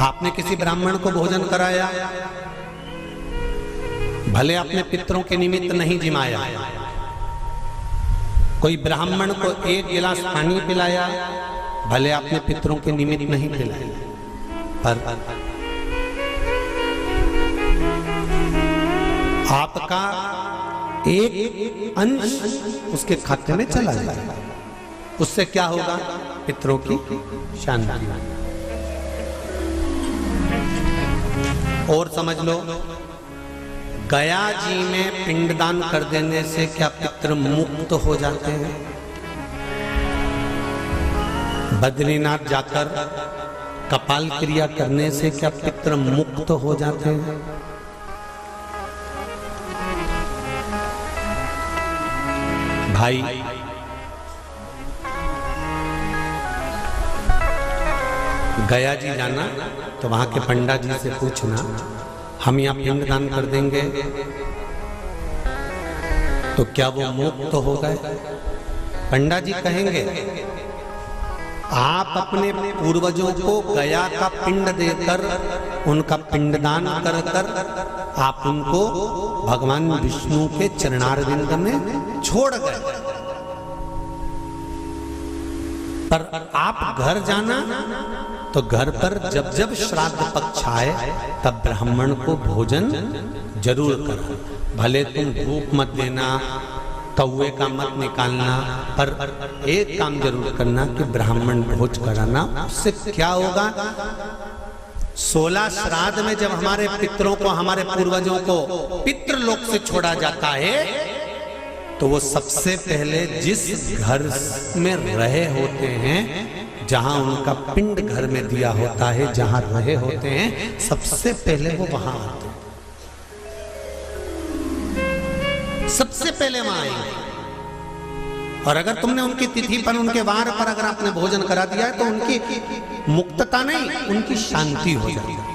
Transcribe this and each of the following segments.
आपने किसी ब्राह्मण को भोजन कराया, भले अपने पितरों के निमित्त नहीं जिमाया, कोई ब्राह्मण को एक गिलास पानी पिलाया, भले अपने पितरों के निमित्त नहीं पिलाया, पर आपका एक अंश उसके खाते में चला जाएगा। उससे क्या होगा? पितरों की शांति। और समझ लो, गया जी में पिंडदान कर देने से क्या पितृ मुक्त हो जाते हैं? बद्रीनाथ जाकर कपाल क्रिया करने से क्या पितृ मुक्त हो जाते हैं? भाई, गया जी जाना तो वहां के पंडा जी से पूछना, हम यहाँ पिंडदान कर देंगे तो क्या वो मुक्त हो गए? पंडा जी कहेंगे, आप अपने पूर्वजों को गया का पिंड देकर, उनका पिंडदान कर कर आप उनको भगवान विष्णु के चरणारविंद में छोड़ गए। पर आप घर जाना तो घर पर जब जब श्राद्ध पक्ष आए तब ब्राह्मण को भोजन जरूर करो। भले तुम धूप मत देना, कौवे का मत निकालना, पर एक काम जरूर करना कि ब्राह्मण भोज कराना। उससे क्या होगा? 16 श्राद्ध में जब हमारे पितरों को, हमारे पूर्वजों को पितृलोक से छोड़ा जाता है तो वो सबसे पहले जिस घर में रहे होते हैं, जहां उनका पिंड घर में दिया होता है, जहां रहे होते हैं, सबसे पहले वो वहां आते हैं, सबसे पहले वहां आएंगे। और अगर तुमने उनकी तिथि पर, उनके वार पर अगर आपने भोजन करा दिया है तो उनकी मुक्तता नहीं, उनकी शांति हो जाती है।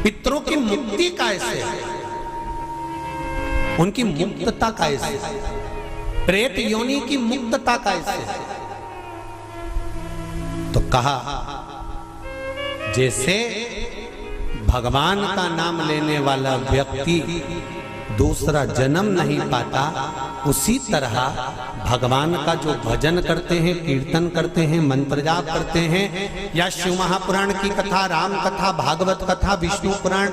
पितरों की मुक्ति कैसे है? उनकी मुक्तता कैसे है? प्रेत योनि की मुक्तता कैसे है? तो कहा, जैसे भगवान का नाम लेने वाला व्यक्ति दूसरा जन्म नहीं पाता, उसी तरह भगवान का जो भजन करते हैं, कीर्तन करते हैं, मंत्र जाप करते हैं, या शिव महापुराण की कथा, राम कथा, भागवत कथा, विष्णु पुराण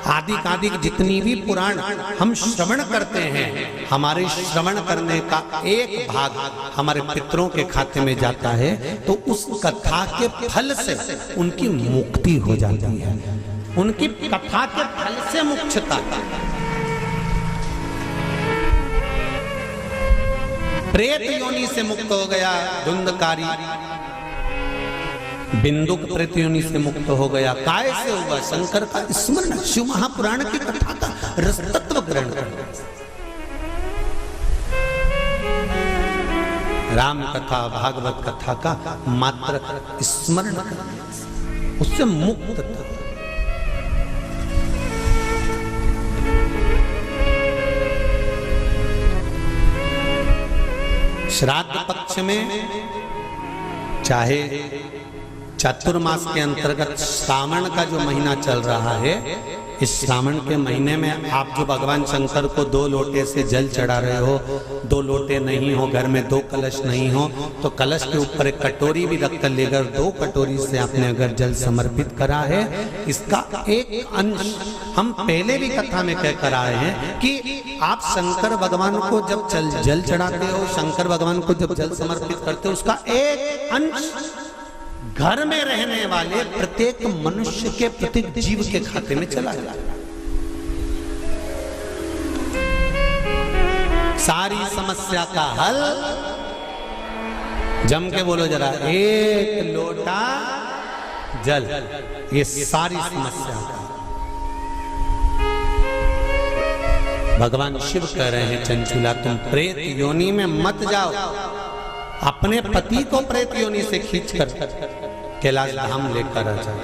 आदि जितनी भी पुराण हम श्रवण करते हैं, हमारे श्रवण करने का एक भाग हमारे पितरों के खाते में जाता है, तो उस कथा के फल से उनकी मुक्ति हो जाती है। उनकी कथा के फल से मुक्तता। प्रेत योनि से मुक्त हो गया धुंधकारी, बिंदुक प्रेत योनि से मुक्त हो गया। काय से हुआ? शंकर का स्मरण, शिव महापुराण की कथा का रसतत्व ग्रहण करना, राम कथा, भागवत कथा का मात्र स्मरण करना, उससे मुक्त। श्राद्ध पक्ष में चाहे चातुर्मास के अंतर्गत श्रावण का जो महीना चल रहा है, इस श्रावण के महीने में आप जो भगवान शंकर को 2 लोटे से जल चढ़ा रहे हो, 2 लोटे नहीं हो, घर में 2 कलश नहीं हो, तो कलश के ऊपर एक कटोरी भी रखकर लेकर 2 कटोरी से आपने अगर जल समर्पित करा है, इसका एक अंश हम पहले भी कथा में कह कर आए हैं कि आप शंकर भगवान को जब जल चढ़ाते हो, शंकर भगवान को जब जल समर्पित करते हो, उसका एक अंश घर में रहने वाले प्रत्येक मनुष्य के, प्रत्येक जीव के खाते में चला जाए। सारी समस्या का हल, जम के बोलो जरा, 1 लोटा जल, ये सारी समस्या का। भगवान शिव कह रहे हैं, चंचुला तुम प्रेत योनि में मत जाओ, अपने पति को प्रेत योनि से खींचकर कैलाश धाम लेकर आ जाओ।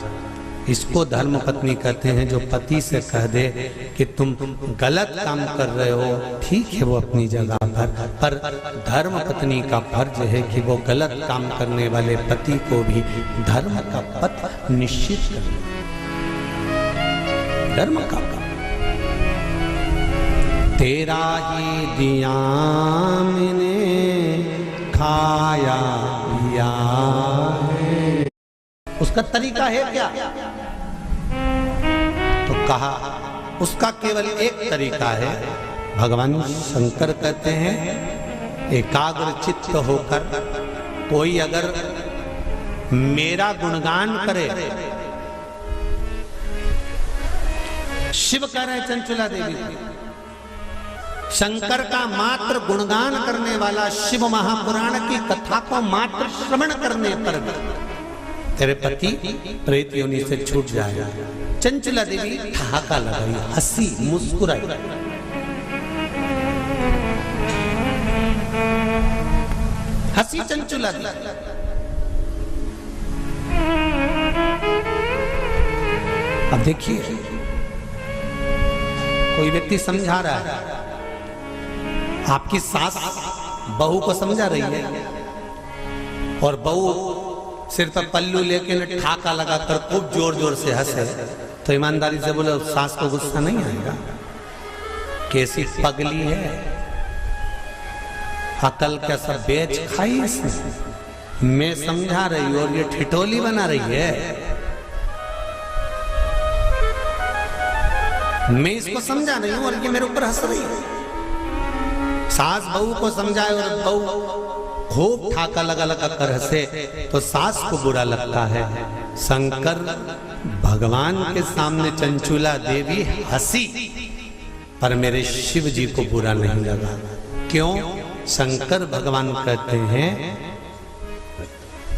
इसको धर्म पत्नी कहते हैं। जो पति से कह दे कि तुम गलत काम कर रहे हो, ठीक है वो अपनी जगह पर धर्म पत्नी का फर्ज है कि वो गलत काम करने वाले पति को भी धर्म का पथ निश्चित करे। धर्म का तेरा ही दिया मैंने खाया पिया है, उसका तरीका है क्या? तो कहा उसका केवल एक तरीका है। भगवान शंकर कहते हैं एकाग्र चित्त होकर कोई अगर मेरा गुणगान करे, शिव कह रहे चंचला देवी, शंकर का मात्र गुणगान करने वाला, शिव महापुराण की कथा को मात्र श्रवण करने पर तेरे पति प्रेत योनि से छूट जाएगा। चंचला देवी ठहाका लगाई, हंसी, मुस्कुराई। हंसी चंचला देवी। अब देखिए कोई व्यक्ति समझा रहा है, आपकी सास बहू को समझा रही है और बहू सिर पर पल्लू लेके ठाका लगाकर खूब जोर जोर से हंसे, तो ईमानदारी से बोले सास को गुस्सा नहीं आएगा? कैसी पगली है, अकल का सब बेच खाई इसने। मैं समझा रही हूं और ये ठिठोली बना रही है। मैं इसको समझा रही हूं और ये मेरे ऊपर हंस रही है। सास बहू को समझाए और बहू खूब ठाका लगा लगा कर हंसे तो सास को बुरा लगता है। शंकर भगवान के सामने चंचुला देवी हंसी, पर मेरे शिव जी को बुरा नहीं लगा। क्यों? शंकर भगवान कहते हैं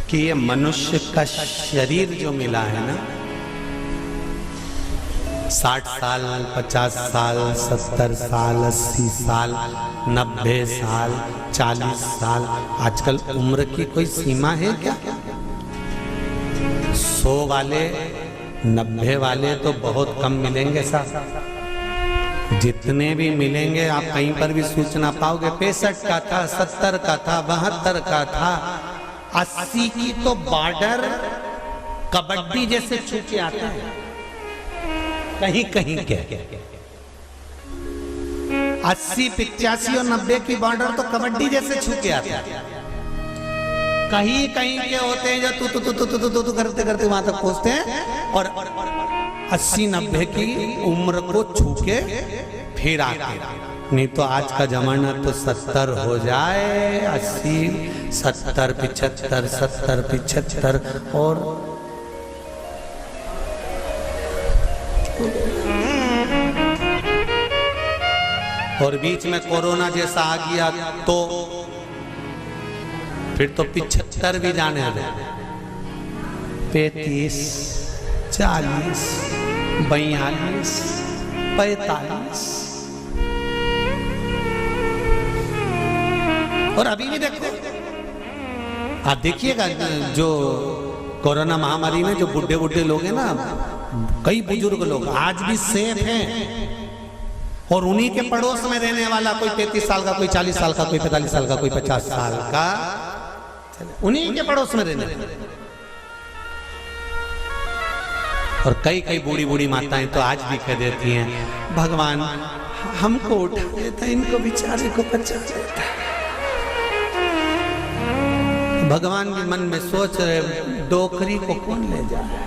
कि ये मनुष्य का शरीर जो मिला है ना, 60 साल, 50 साल, 70 साल, 80 साल, 90 साल, 40 साल, आजकल उम्र की कोई सीमा है क्या? 100 वाले, 90 वाले तो बहुत कम मिलेंगे साहब। जितने भी मिलेंगे आप कहीं पर भी सूचना पाओगे 65 का था, 70 का था, 72 का था, 80 की तो बॉर्डर कबड्डी जैसे छूके आता है कहीं कहीं के। 80, 85 और 90 की बॉर्डर तो कबड्डी जैसे छूके आते हैं। कहीं कहीं के होते हैं जो तू करते करते वहां तक पहुंचते हैं और 80-90 की उम्र को छू के फिर आते। नहीं तो आज का जमाना तो 70 हो जाए, 80, 70, 75, 70, 75 और बीच में कोरोना जैसा आ गया तो फिर तो 75 भी जाने लगे। 35, 40, 42, 45 और अभी भी देखो, आप देखिएगा जो कोरोना महामारी में जो बुढ़े बुढ़े लोग हैं ना, कई बुजुर्ग लोग आज भी सेफ हैं और उन्हीं के पड़ोस में रहने वाला कोई 33 साल का, कोई 40 साल का, कोई 45 साल का, कोई 50 साल का, उन्हीं के पड़ोस में रहने वाला। और कई कई बूढ़ी बूढ़ी माताएं तो आज भी कह देती हैं भगवान हमको उठा देता, इनको बेचारे को बचा देता। भगवान भी मन में सोच रहे डोकरी को कौन ले जाए।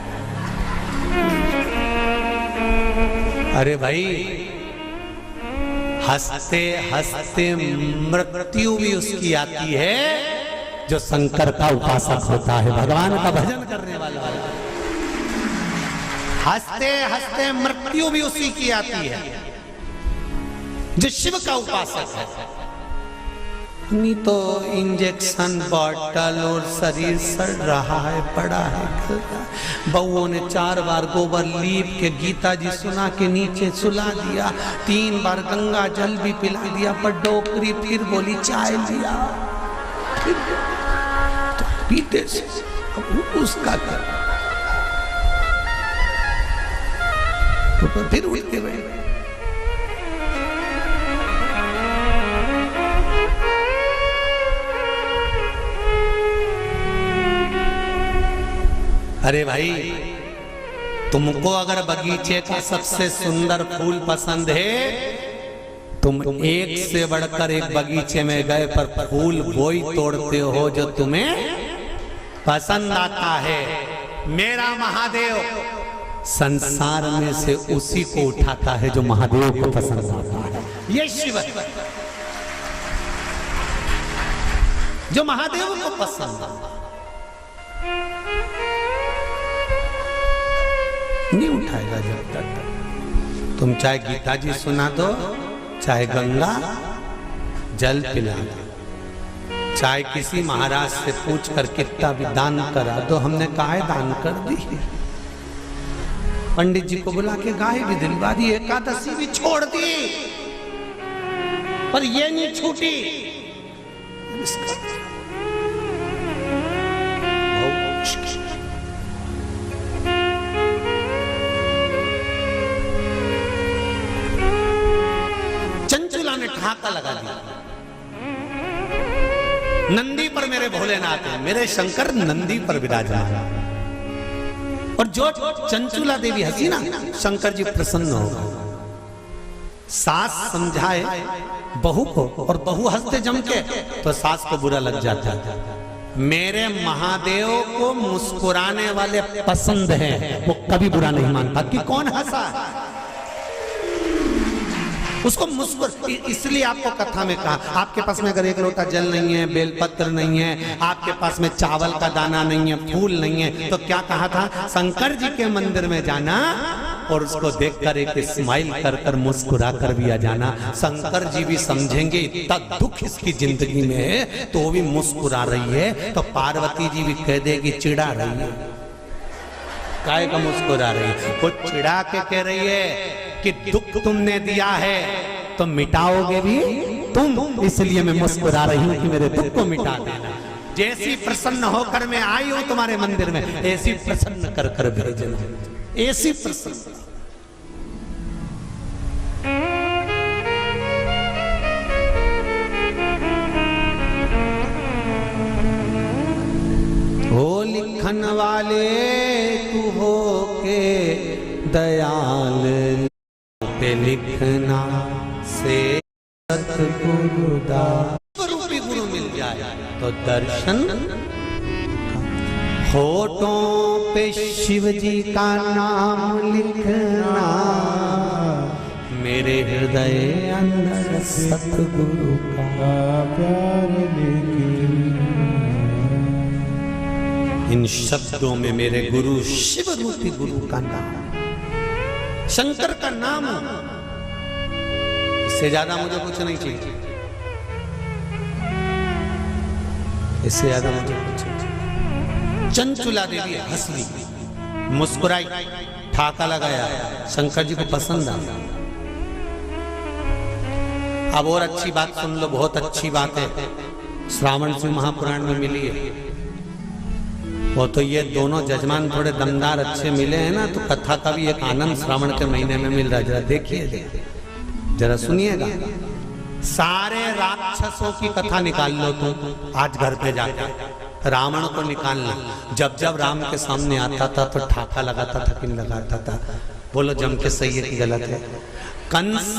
अरे भाई हंसते हंसते मृत्यु भी उसकी आती है जो शंकर का उपासक होता है, भगवान का भजन करने वाला। हंसते हंसते मृत्यु भी उसी की आती है जो शिव का उपासक है। नहीं तो इंजेक्शन बॉटल और शरीर सड़ रहा है, पड़ा है, गल रहा है। बउओं ने 4 बार गोबर लीप के गीता जी सुना के नीचे सुला दिया, 3 बार गंगा जल भी पिला दिया, पर डोकरी फिर बोली चाय लिया, फिर तो पीते से अब उसका कर। तो फिर उठ के बैठ। अरे भाई, तुमको अगर बगीचे का सबसे सुंदर फूल पसंद है, तुम एक से बढ़कर एक बगीचे में गए पर फूल वही तोड़ते हो जो तुम्हें पसंद आता है। मेरा महादेव संसार में से उसी को उठाता है जो महादेव को पसंद आता है। ये शिव है जो महादेव को पसंद आता है, नहीं उठाएगा जब तक तुम चाहे गीता जी सुना दो, चाहे गंगा जल पिला दो, चाहे किसी महाराज से पूछ कर कितना भी दान करा दो। हमने गाय दान कर दी, पंडित जी को बुला के गाय भी दिलवा दी, एकादशी भी छोड़ दी, पर ये नहीं छूटी। चंचुला ने ठहाका लगा दिया, नंदी पर मेरे भोलेनाथ है, मेरे शंकर नंदी पर विराजमान। और जो चंचुला देवी हंसी ना, शंकर जी प्रसन्न होगा। सास समझाए बहू को और बहू हंसते जम के तो सास को बुरा लग जाता है। मेरे महादेव को मुस्कुराने वाले पसंद हैं, वो कभी बुरा नहीं मानता कि कौन हंसा, उसको मुस्कुर। इसलिए आपको कथा में कहा, आपके पास में अगर एक लोटा जल नहीं है, बेलपत्र नहीं है, आपके पास में चावल का दाना नहीं है, फूल नहीं है, तो क्या कहा था? शंकर जी के मंदिर में जाना और उसको देखकर एक स्माइल कर कर मुस्कुरा कर भी आ जाना। शंकर जी भी समझेंगे इतना दुख इसकी जिंदगी में है तो वो भी मुस्कुरा रही है, तो पार्वती जी भी कह देगी चिढ़ा रही है, काय का मुस्कुरा रही है, वो चिढ़ा के कह रही है कि दुख तुमने दिया है तो मिटाओगे भी तुम, इसलिए मैं मुस्कुरा रही हूं कि मेरे दुख को मिटा देना। जैसी प्रसन्न होकर मैं आई हूं तुम्हारे मंदिर में, ऐसी प्रसन्न कर कर भेजना, ऐसी प्रसन्न। हो लिखन वाले तू हो के दयाल पे लिखना से सतगुरुदास रूपी गुरु मिल जाए तो दर्शन। होठों पे शिव जी का नाम लिखना, मेरे हृदय अंदर सतगुरु का प्यार लिखना। इन शब्दों में मेरे गुरु शिव रूपी गुरु का नाम, शंकर का नाम, इससे ज्यादा मुझे कुछ नहीं चाहिए, इससे ज्यादा मुझे कुछ नहीं चाहिए। चंचुला देवी हंस ली, मुस्कुराई, ठाका लगाया, शंकर जी को पसंद आया। अब और अच्छी बात सुन लो, बहुत अच्छी बात है, श्रावण शिव महापुराण में मिली है। वो तो ये दोनों जजमान थोड़े दमदार अच्छे मिले हैं ना, तो कथा का भी एक आनंद श्रावण के महीने में मिल रहा है। जरा देखिए, जरा सुनिएगा। सारे राक्षसों की कथा निकाल लो तुम आज घर पे जाकर, रावण को निकालना। जब जब राम के सामने आता था तो ठाका लगाता था कि नहीं लगाता था? बोलो जम के सही है कि गलत है? कंस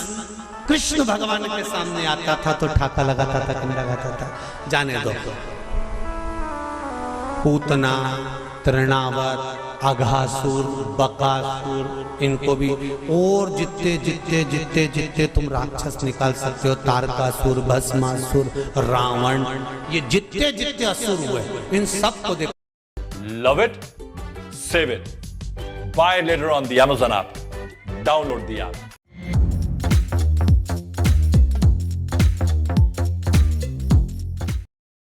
कृष्ण भगवान के सामने आता था तो ठाका लगाता था कि नहीं लगाता था? जाने दो। पूतना, तृणावत, अघासुर, बकासुर, इनको भी, और जितने जितने जितने जितने तुम राक्षस निकाल सकते हो, तारकासुर, भस्मासुर, रावण, ये जितने जितने असुर हुए, इन सब को देखो। Love it, save it, by later on the Amazon app, download the app.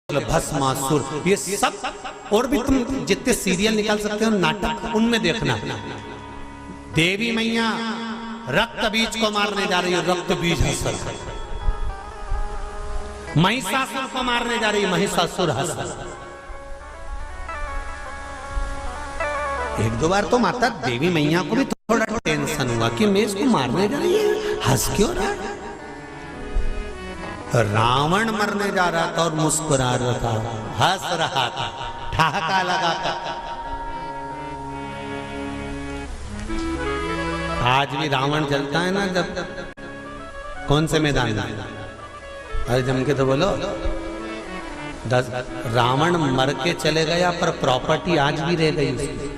Bhasmasur, ये सब, और भी तुम जितने सीरियल निकाल सकते हो, नाटक, उनमें देखना। देवी मैया रक्त बीज को मारने जा रही है, रक्त बीज हंसर। महिषासुर को मारने जा रही है, महिषासुर हंसर। एक दो बार तो माता देवी मैया को भी थोड़ा टेंशन हुआ कि मैं इसको मारने जा रही है, हंस क्यों रहा है? रावण मरने जा रहा था और मुस्कुरा रहा था, हंस रहा था, ठहाका लगा था। आज भी रावण जलता है ना, जब कौन से मैदान में? अरे जम के तो बोलो। रावण मर के चले गया पर प्रॉपर्टी आज भी रह गई उसकी।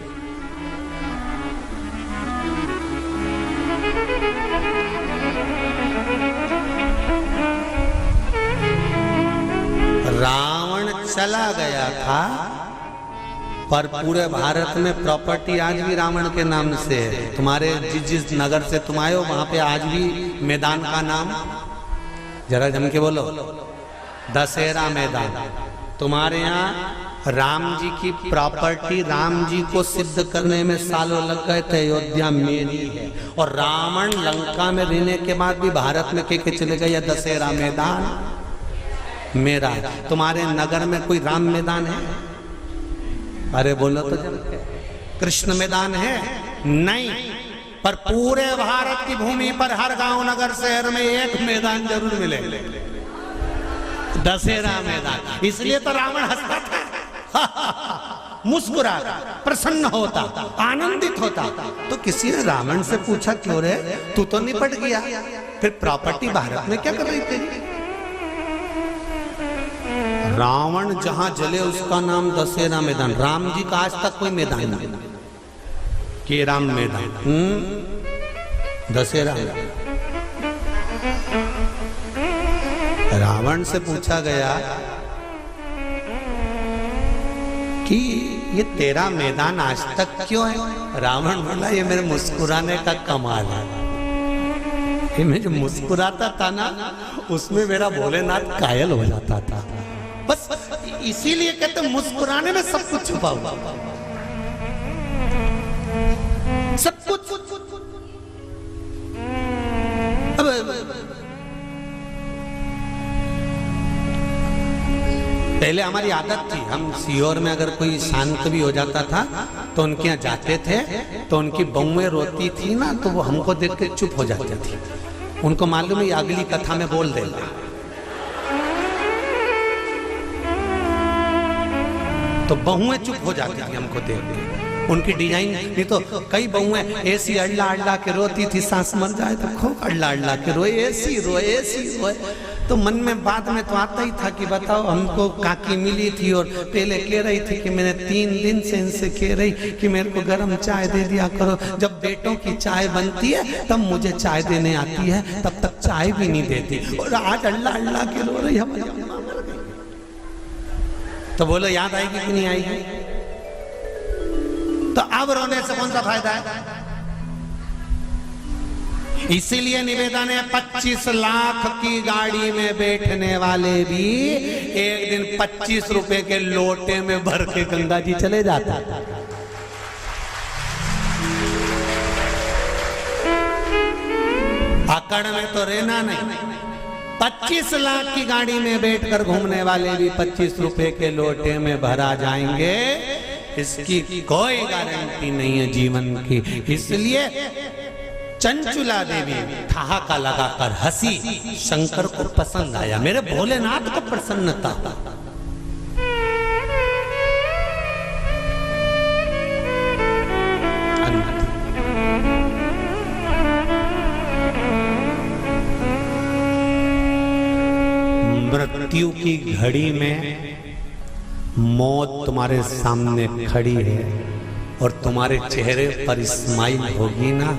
रावण चला गया था पर पूरे भारत में प्रॉपर्टी आज भी रावण के नाम से है। तुम्हारे जिस नगर से तुम आए हो वहां पे आज भी मैदान का नाम, जरा जम के बोलो, दशहरा मैदान। तुम्हारे यहाँ राम जी की प्रॉपर्टी, राम जी को सिद्ध करने में सालों लग गए थे। अयोध्या मेरी है और रावण लंका में रहने के बाद भी भारत में के चले गए, दशहरा मैदान मेरा है। तुम्हारे नगर में कोई राम मैदान है? अरे बोलो तो जब, कृष्ण मैदान है? नहीं, पर पूरे भारत की भूमि पर हर गांव नगर शहर में एक मैदान जरूर मिले, दशहरा मैदान। इसलिए तो रावण हंसता था, मुस्कुरा, प्रसन्न होता, आनंदित होता। तो किसी ने रावण से पूछा, क्यों रे तू तो निपट गया, फिर प्रॉपर्टी भारत में क्या कर रही थी? रावण जहां जले उसका नाम दशहरा मैदान। राम जी का आज तक कोई मैदान नहीं कि राम मैदान, दशहरा। रावण से पूछा गया कि ये तेरा मैदान आज तक क्यों है? रावण बोला, ये मेरे मुस्कुराने का कमाल है। ये मैं जो मुस्कुराता था ना, उसमें मेरा भोलेनाथ कायल हो जाता था। बस इसीलिए कहते मुस्कुराने में सब कुछ छुपा हुआ, सब कुछ। पहले हमारी आदत थी, हम सीहोर में अगर कोई शांत भी हो जाता था तो उनके यहाँ जाते थे, तो उनकी बहुएं रोती थी ना, तो वो हमको देख के चुप हो जाती थी। उनको मालूम है अगली कथा में बोल देगा, तो बहुएं चुप हो जाती थी हमको देख के। उनकी डिजाइन नहीं तो कई बहुएं ऐसी अल्लाह अल्लाह के रोती थी, सांस मर जाए तो खूब अल्लाह अल्लाह के रोए, ऐसी रोए, ऐसी रोए। तो मन में बाद में तो आता ही था कि बताओ, हमको काकी मिली थी और पहले कह रही थी कि मैंने 3 दिन से इनसे कह रही कि मेरे को गर्म चाय दे दिया करो। जब बेटों की चाय बनती है तब मुझे चाय देने आती है, तब तक चाय भी नहीं देती। और आज अल्लाह अल्लाह के रो रही हमारी अम्मा मर गई। तो बोलो याद आएगी कि नहीं आएगी? तो अब रोने से कौन सा फायदा है? इसीलिए निवेदन है, 25 लाख की गाड़ी में बैठने वाले भी एक दिन 25 रुपए के लोटे में भर के गंगा जी चले जाता। अकड़ में तो रहना नहीं। 25 लाख की गाड़ी में बैठकर घूमने वाले भी 25 रुपए के लोटे में भरा जाएंगे, इसकी कोई गारंटी नहीं है जीवन की। इसलिए चंचुला देवी ठहाका लगाकर हंसी, शंकर को पसंद आया, मेरे भोलेनाथ को प्रसन्नता। मृत्यु की घड़ी में मौत तुम्हारे सामने खड़ी है और तुम्हारे चेहरे पर स्माइल होगी ना,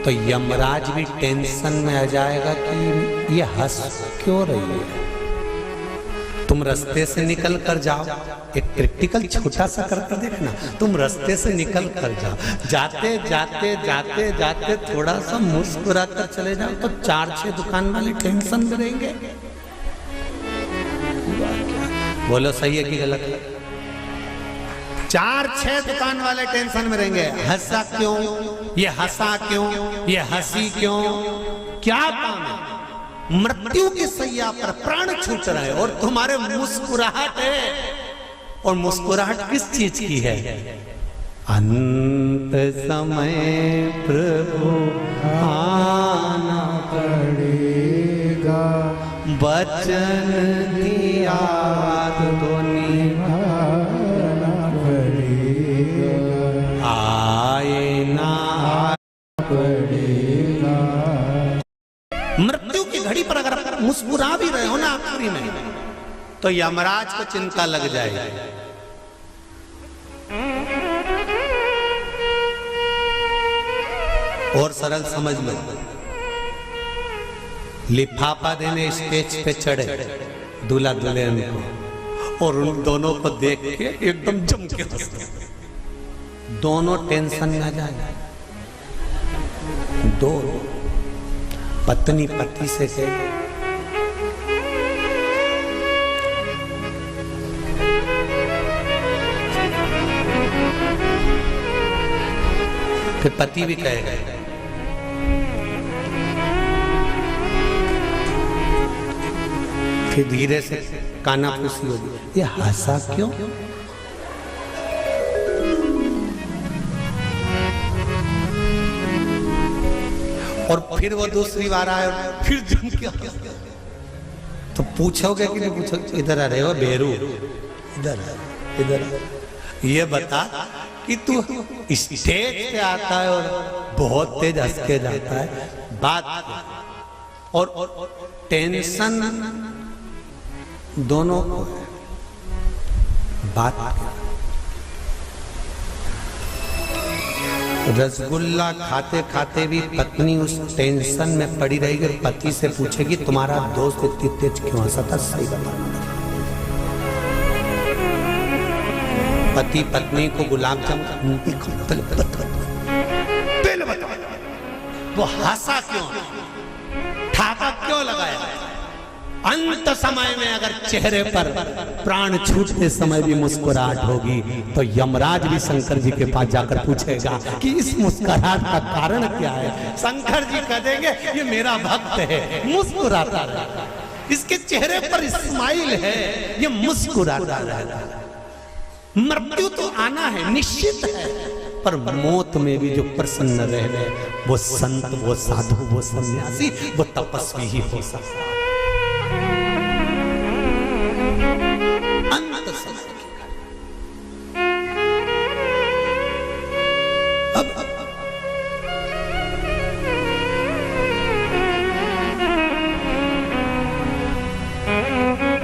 तो यमराज भी टेंशन में आ जाएगा कि ये हंस क्यों रही है। तुम रास्ते से निकल कर जाओ, एक प्रैक्टिकल छोटा सा करके देखना, तुम रास्ते से निकल कर जाओ, जाते जाते जाते जाते थोड़ा सा मुस्कुरा कर चले जाओ, तो 4-6 दुकान वाले टेंशन में रहेंगे। बोलो सही है कि गलत है? 4-6 दुकान वाले टेंशन में रहेंगे। हंसा क्यों, ये हंसा क्यों, ये हंसी क्यों, क्या काम है? मृत्यु की सैया पर प्राण छूट रहे और तुम्हारे मुस्कुराहट है। और मुस्कुराहट किस चीज की है? अंत समय प्रभु आना पड़ेगा, वचन दिया तो निभाना पड़ेगा, आए ना पड़ेगा। मृत्यु की घड़ी पर अगर आप मुस्कुरा भी रहे हो ना आखिरी में, तो यमराज को चिंता लग जाएगी। और सरल समझ लो, लिफाफा देने स्टेज पे चढ़े दूल्हा दुल्हन को, और उन दोनों को देख के एकदम जम के हंसते, दोनों टेंशन न जाए। दो पत्नी पति से कहे, फिर पति भी कहेगा, फिर धीरे से कानाफूसी होगी, ये हंसा क्यों? और फिर वो दूसरी बार आए और फिर जम के हंसा। तो पूछोगे कि नहीं पूछोगे? इधर आ रहे हो बेरू, इधर ये बता कि तू स्टेज पे आता है और बहुत तेज हंस के जाता है, बात और टेंशन दोनों को है, बात रसगुल्ला खाते खाते भी पत्नी उस टेंशन में पड़ी रहेगी और पति से पूछेगी तुम्हारा दोस्त इतनी तेज क्यों हंसा था, सही बताना। पति पत्नी को गुलाब जामुन वो हंसा क्यों, ठाका क्यों लगाया? अंत समय में अगर चेहरे पर प्राण छूटते समय भी मुस्कुराहट होगी तो यमराज भी शंकर जी के पास जाकर पूछेगा कि इस मुस्कुराहट का कारण क्या है। शंकर जी कह देंगे ये मेरा भक्त है, मुस्कुराता रहता है, इसके चेहरे पर स्माइल है, ये मुस्कुराता रहता है। मृत्यु तो आना है, निश्चित है, पर मौत में भी जो प्रसन्न रह गए वो संत, वो साधु, वो सन्यासी, वो तपस्वी ही हो सकता है। अंत समय की अब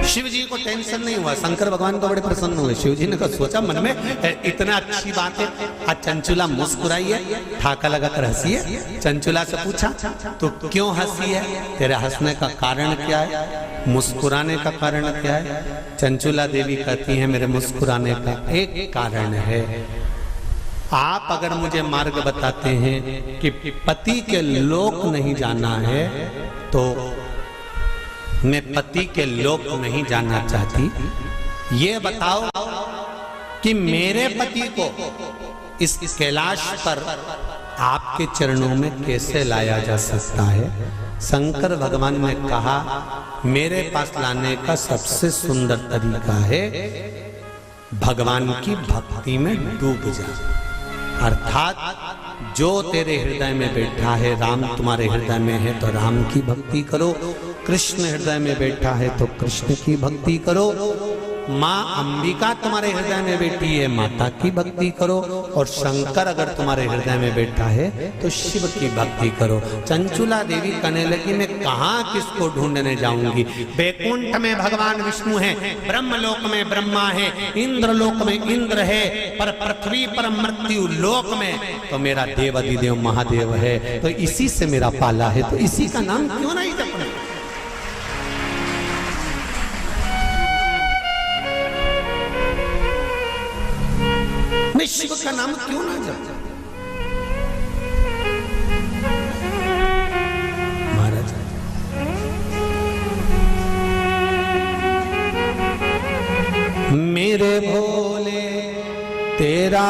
शिव जी को टेंशन नहीं हुआ, शंकर भगवान तो बड़े प्रसन्न हुए। शिव जी ने कहा सोचा मन में इतना अच्छी बात है, आज चंचुला मुस्कुराई है, ठाका लगाकर हंसी है। चंचुला से पूछा तो क्यों हंसी है, तेरे हंसने का कारण क्या है, मुस्कुराने का कारण क्या है? चंचुला देवी कहती है मेरे मुस्कुराने का एक कारण है, आप अगर मुझे मार्ग बताते हैं कि पति के लोक नहीं जाना है तो मैं पति के लोक नहीं जाना चाहती। ये बताओ कि मेरे पति को इस कैलाश पर आपके चरणों में कैसे लाया जा सकता है? शंकर भगवान ने कहा मेरे पास लाने का सबसे सुंदर तरीका है भगवान की भक्ति में डूब जा, अर्थात जो तेरे हृदय में बैठा है, राम तुम्हारे हृदय में है तो राम की भक्ति करो, कृष्ण हृदय में बैठा है तो कृष्ण की भक्ति करो, माँ अंबिका तुम्हारे हृदय में बैठी है माता की भक्ति करो, और शंकर अगर तुम्हारे हृदय में बैठा है तो शिव की भक्ति करो। चंचुला देवी कहने लगी मैं कहाँ किसको ढूंढने जाऊंगी, वैकुंठ में भगवान विष्णु है, ब्रह्मलोक में ब्रह्मा है, इंद्रलोक में इंद्र है, पर पृथ्वी पर मृत्यु लोक में तो मेरा देव अधिदेव महादेव है, तो इसी से मेरा पाला है, तो इसी का नाम क्यों नहीं जपना? मैं शिव का नाम क्यों ना जपूं? महाराज मेरे भोले तेरा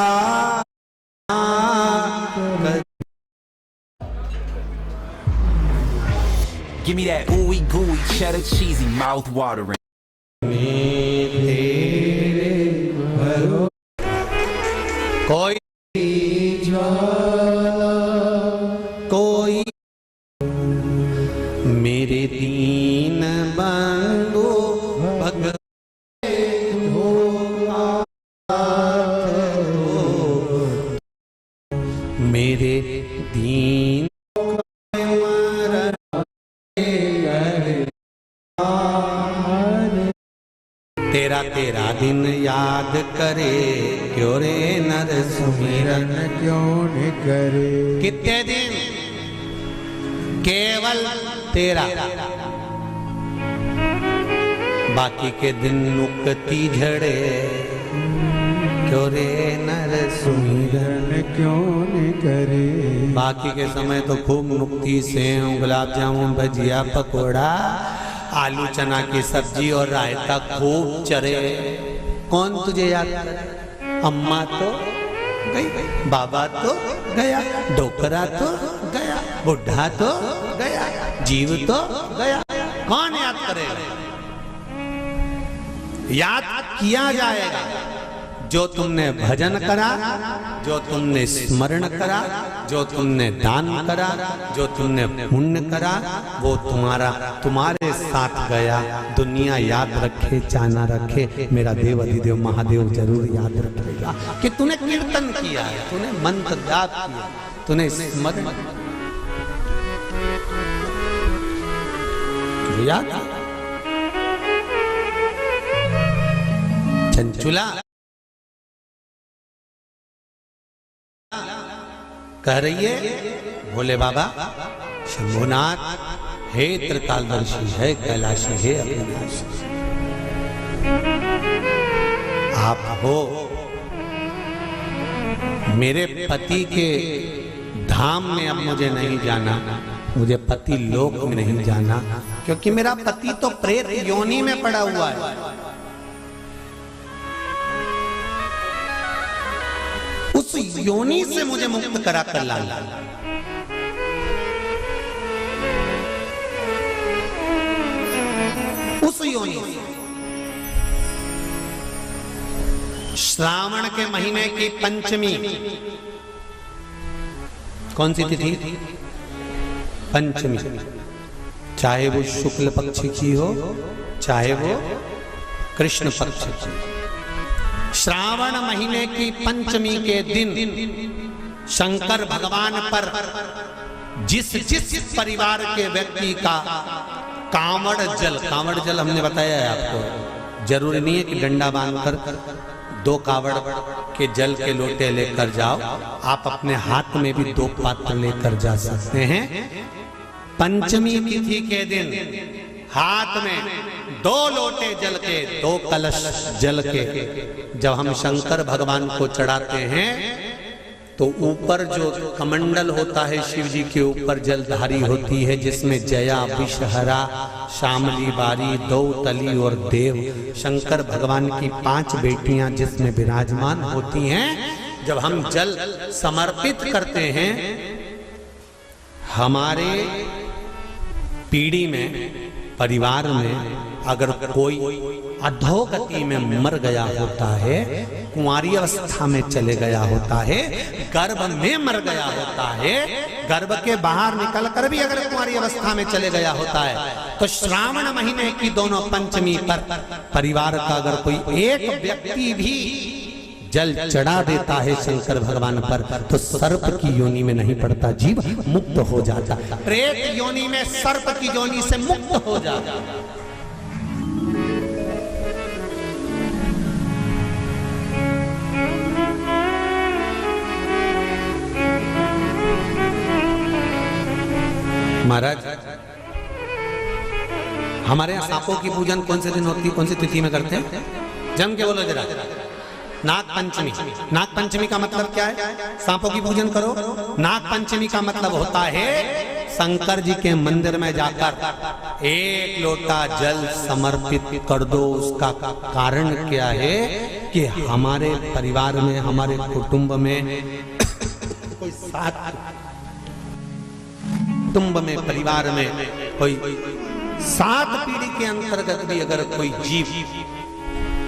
Give me that ooey gooey cheddar cheesy mouth watering. कोई तेरा तेरा दिन याद करे क्यों रे नर सुमिरन। क्यों न करे। कितने दिन? केवल तेरा, बाकी के दिन नुकती झड़े क्यों रे नर सुमिरन। क्यों न करे। बाकी के समय तो खूब नुक्ती सेव, गुलाब जामुन, भजिया, पकोड़ा, आलू चना की सब्जी और रायता खूब चरे। कौन तुझे याद करे? अम्मा तो गई, बाबा तो गया, डोकरा तो गया, बुढ़ा तो गया, जीव तो गया। कौन याद करेगा? याद किया जाएगा जो तुमने भजन करा, जो तुमने स्मरण करा, जो तुमने दान करा, जो तुमने पुण्य करा, वो तुम्हारे साथ गया। दुनिया याद रखे चाहे ना रखे, मेरा देव अधिदेव महादेव जरूर याद रखेगा कि तूने कीर्तन किया है, तूने मंत्र जाप किया, तूने स्मरण याद। चंचुला कह रही है, भोले बाबा शंभुनाथ, हे त्रिकालदर्शी, है कैलाशी, है अविनाशी, आप हो। मेरे पति के धाम में अब मुझे नहीं जाना, मुझे पति लोक में नहीं जाना, क्योंकि मेरा पति तो प्रेत योनि में पड़ा हुआ है। उस योनि से मुझे मुक्त करा कर लाना। उस योनि से श्रावण के महीने की पंचमी, कौन सी तिथि? पंचमी, चाहे वो शुक्ल पक्ष की हो चाहे वो कृष्ण पक्ष की। श्रावण महीने की पंचमी के दिन शंकर भगवान पर जिस जिस परिवार के व्यक्ति का कांवड़ जल हमने बताया है आपको, जरूरी नहीं है कि डंडा बांधकर 2 कावड़ के जल के लोटे लेकर जाओ, आप अपने हाथ में भी 2 पात्र लेकर जा सकते हैं। पंचमी तिथि के दिन हाथ में 2 लोटे जल के, 2 कलश जल के जब हम शंकर भगवान को चढ़ाते हैं तो ऊपर जो कमंडल होता है शिव जी के ऊपर जलधारी होती है, जिसमें जया, विषहरा, शामली, बारी, दौतली और देव, शंकर भगवान की 5 बेटियां जिसमें विराजमान होती हैं। जब हम जल समर्पित करते हैं, हमारे पीढ़ी में, परिवार में अगर कोई अधोगति में मर गया होता है, कुंवारी अवस्था में चले गया होता है, गर्भ में मर गया होता है, गर्भ के बाहर निकल कर भी अगर कुंवारी अवस्था में चले गया होता है, तो श्रावण महीने की दोनों पंचमी पर परिवार का अगर कोई एक व्यक्ति भी जल चढ़ा देता है शंकर भगवान पर, तो सर्प की योनि में नहीं पड़ता, जीव मुक्त हो जाता, प्रेत योनि में, सर्प की योनि से मुक्त हो जाता। महाराज, हमारे यहाँ सांपों की पूजन कौन से दिन होती है, कौन सी तिथि में करते हैं? जम के बोलो जरा। नाग पंचमी। नाग पंचमी का मतलब क्या है? सांपों की पूजन करो। नाग पंचमी का मतलब होता है शंकर जी के मंदिर में जाकर 1 लोटा जल समर्पित कर दो। उसका कारण क्या है कि हमारे परिवार में, हमारे कुटुंब में कोई 7 कुटुंब में, परिवार में कोई 7 पीढ़ी के अंतर्गत भी अगर कोई जीव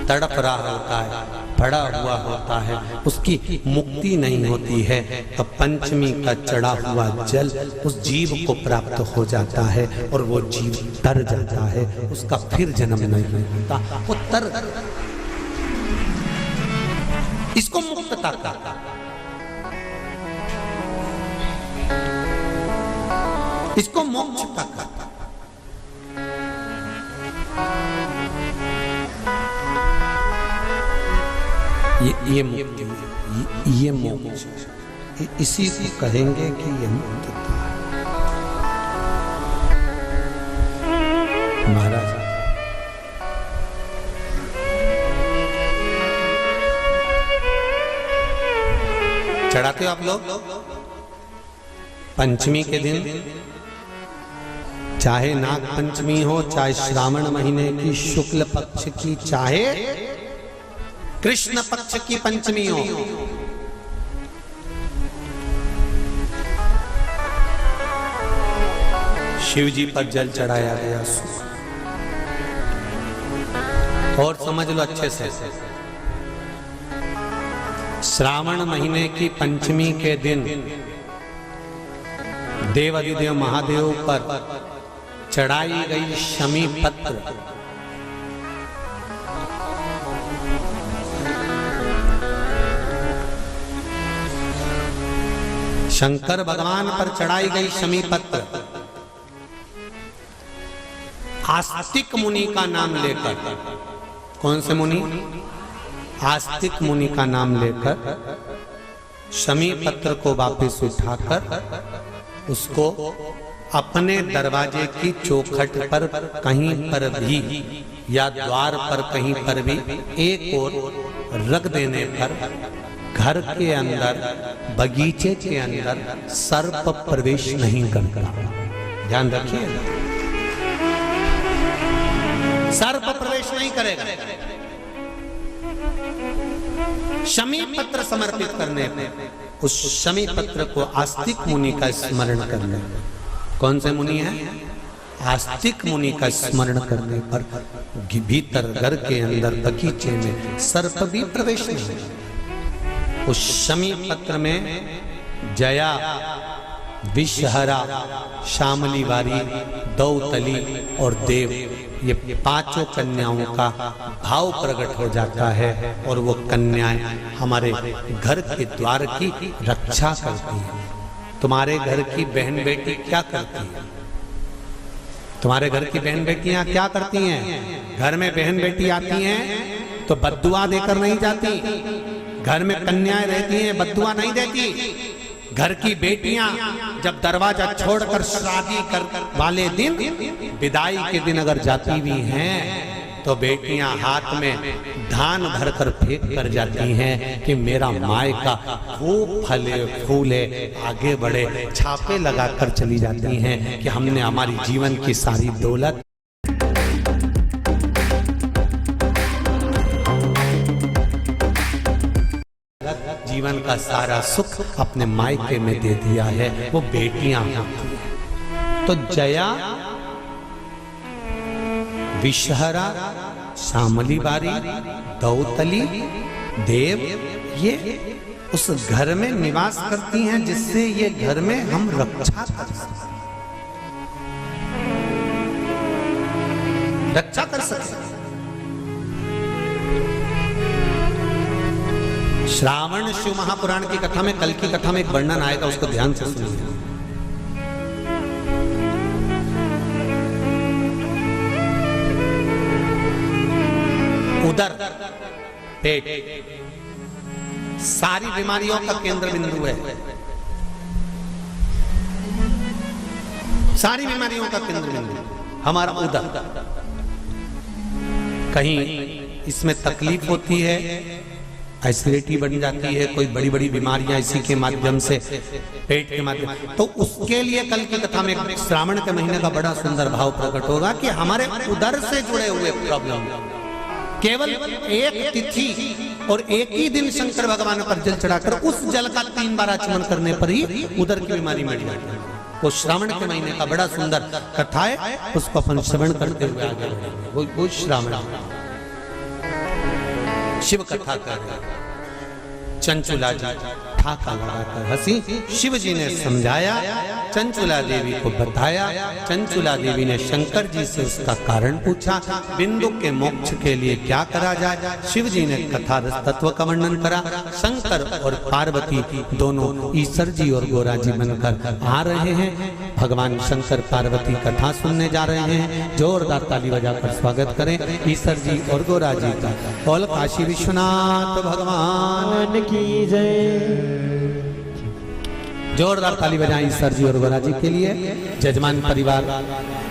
तड़प रहा होता है, पड़ा हुआ होता है, उसकी मुक्ति नहीं होती है, तो पंचमी का चढ़ा हुआ जल उस जीव को प्राप्त हो जाता है और वो जीव तर जाता है, उसका फिर जन्म नहीं होता, वो तर। इसको मुक्तता कहता है, इसको मोक्ष का कहता है। ये मुक्ति, ये मोक्ष, इसी को कहेंगे कि ये मुक्तता है। महाराज चढ़ाते हो आप लोग पंचमी के दिन, चाहे नाग पंचमी हो, चाहे श्रावण महीने की शुक्ल पक्ष की, चाहे कृष्ण पक्ष की पंचमी हो, शिव जी पर जल चढ़ाया गया। और समझ लो अच्छे से, श्रावण महीने की पंचमी के दिन देवाधिदेव महादेव पर चढ़ाई गई शमी पत्र शंकर भगवान पर चढ़ाई गई शमी पत्र आस्तिक मुनि का नाम लेकर, कौन से मुनि? आस्तिक मुनि का नाम लेकर शमी पत्र को वापस उठाकर उसको अपने दरवाजे की चौखट पर कहीं पर भी या द्वार पर कहीं पर भी एक ओर रख देने पर घर के अंदर, बगीचे के अंदर सर्प प्रवेश नहीं करता। ध्यान रखिए, सर्प प्रवेश नहीं करेगा। शमी पत्र समर्पित करने पर, उस शमी पत्र को आस्तिक मुनि का स्मरण करने पर, कौन से मुनि है? आस्तिक मुनि का स्मरण करने पर भीतर घर के अंदर बगीचे में सर्प भी प्रवेश नहीं। उस शमी पत्र में जया, विषहरा, शामली वारी, दौतली और देव, ये पांचों कन्याओं का भाव प्रकट हो जाता है और वो कन्याएं हमारे घर के द्वार की रक्षा करती हैं। तुम्हारे घर की बहन बेटी क्या करती है? तुम्हारे घर की बहन बेटियां क्या करती हैं? घर में बहन बेटी आती हैं तो बद्दुआ देकर नहीं जाती। घर में कन्याएं रहती हैं, बद्दुआ नहीं देती। घर की बेटियां जब दरवाजा छोड़कर शादी कर वाले दिन, विदाई के दिन अगर जाती भी हैं तो बेटियां हाथ में धान भरकर फेंक कर जाती हैं कि मेरा मायका खूब फले फूले, आगे बढ़े। छापे लगाकर चली जाती हैं कि हमने हमारी जीवन की सारी दौलत, जीवन का सारा सुख अपने मायके में दे दिया है, वो बेटियां होती हैं। तो जया, विषहरा, शामली बारी, दौतली, देव, ये उस घर में निवास करती हैं जिससे ये घर में हम रक्षा कर सकें, रक्षा कर सकें। श्रावण शिव महापुराण की कथा में, कल की कथा में एक वर्णन आएगा, उसको ध्यान से सुनिए। उदर, पेट सारी बीमारियों का केंद्र बिंदु है, सारी बीमारियों का केंद्र बिंदु हमारा उदर। कहीं इसमें तकलीफ होती है, एसिडिटी बन जाती है, कोई बड़ी बड़ी बीमारियां इसी के माध्यम से, पेट के माध्यम, तो उसके लिए कल की कथा में श्रावण के महीने का बड़ा सुंदर भाव प्रकट होगा कि हमारे उदर से जुड़े हुए प्रॉब्लम, केवल एक तिथि और एक ही दिन शंकर भगवान पर जल चढ़ाकर उस जल का 3 बार आचमन करने पर ही उदर की बीमारी मिट जाती है। वो श्रावण के महीने का बड़ा सुंदर कथा है, उसको अपन श्रवण करते हुए आगे बढ़ेंगे। वो श्रावण शिव कथा कर चंचुला जी ठाका लगाकर हंसी। शिव जी ने समझाया, चंचुला देवी को बताया। चंचुला देवी ने शंकर जी से उसका कारण पूछा, बिंदु के मोक्ष के लिए क्या करा जाए। शिव जी ने कथा रस तत्व का वर्णन करा। शंकर और पार्वती दोनों ईश्वर जी और गोरा जी बनकर आ रहे हैं। भगवान शंकर पार्वती कथा सुनने जा रहे हैं। जोरदार ताली बजाकर स्वागत करें ईश्वर जी और गोरा जी का। बोल काशी विश्वनाथ भगवान की जय। जोरदार ताली बजाएं ईश्वर जी और गोरा जी के लिए। जजमान परिवार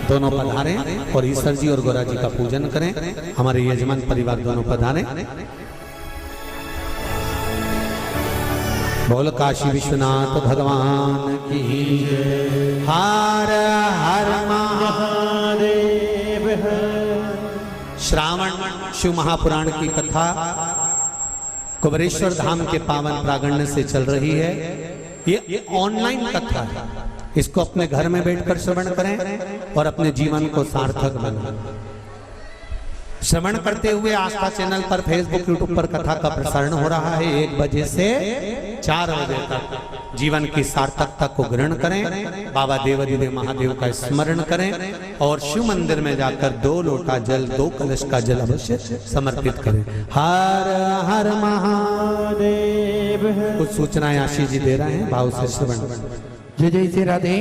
दोनों पधारें और ईश्वर जी और गोरा जी का पूजन करें। हमारे यजमान परिवार दोनों पधारें। बोल काशी विश्वनाथ भगवान की जय। हर हर महादेव। श्रावण शिव महापुराण की कथा कुबेरेश्वर धाम के पावन प्रांगण से चल रही है। ये ऑनलाइन कथा है। इसको अपने घर में बैठकर श्रवण करें और अपने जीवन को सार्थक बनाएं। श्रवण करते हुए आस्था चैनल पर फेसबुक यूट्यूब पर कथा का प्रसारण हो रहा है 1 बजे से 4 बजे तक। जीवन की सार्थकता को ग्रहण करें, बाबा देवादिदेव महादेव का स्मरण करें और शिव मंदिर में जाकर 2 लोटा जल 2 कलश का जल अवश्य समर्पित करें। हर हर महादेव। कुछ सूचनाएं आशीष जी दे रहे हैं, भाव से श्रवण। जय जय श्री राधे।